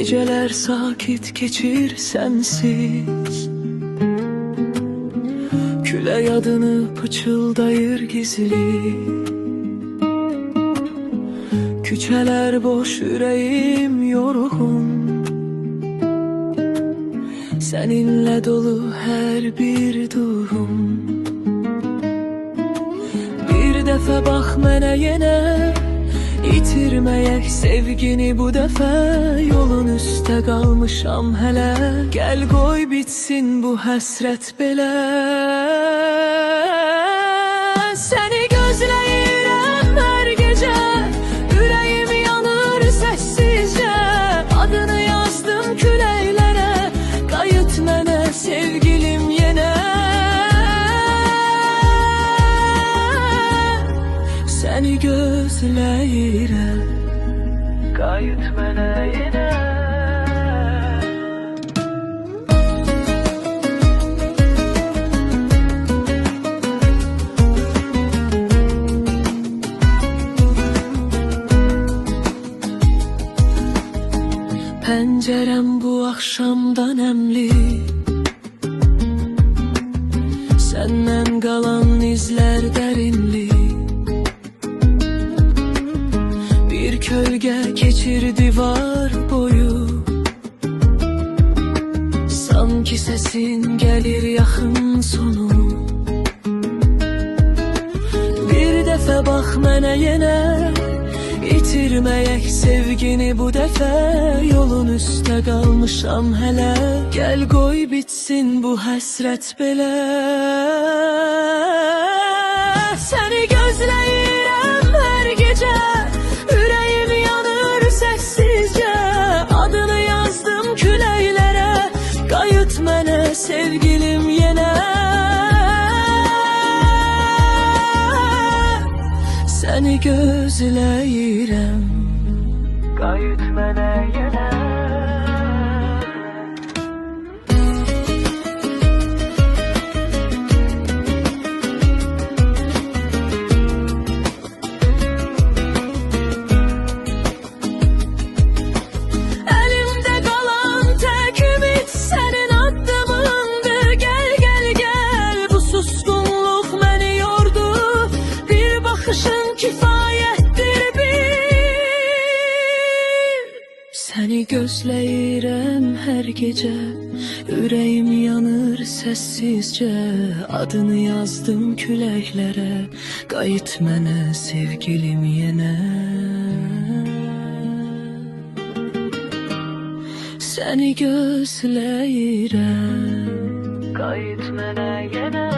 Geceler sakit geçir sensiz, küle yadını pıçıldayır gizli. Küçeler boş, yüreğim yorgun, seninle dolu her bir durum. Bir defa bak mənə yenə, itirməyək sevgini bu dəfə. Yolun üstə qalmışam hələ, gəl qoy bitsin bu həsrət belə. Səni gözləyirəm hər gecə, ürəyim yanır səssizcə. Adını yazdım küləklərə, qayıt mənə sevgilim yenə. Səni gözləyirəm, qayıt mənə yenə. Pəncərəm bu axşamda nəmli, səndən qalan izlər dərinli. Bir kölge keçir divar boyu, sanki sesin gelir yaxın sonu. Bir dəfə bax mənə yenə, itirməyək sevgini bu dəfə. Yolun üstə qalmışam hələ, gəl qoy bitsin bu həsrət belə. Səni gözləyirəm hər gecə, ürəyim yanır səssizcə. Adını yazdım küləklərə, qayıt mənə sevgilim yenə. Səni gözləyirəm, qayıt mənə yenə. Əlimdə qalan tək ümid sənin addımındır. Gəl, gəl, gəl, bu susqunluq məni yordu. Bir baxışın kifayətdir bil. Səni gözləyirəm hər gecə, ürəyim yanır səssizcə. Adını yazdım küləklərə, qayıt mənə sevgilim yenə. Səni gözləyirəm, qayıt mənə yenə.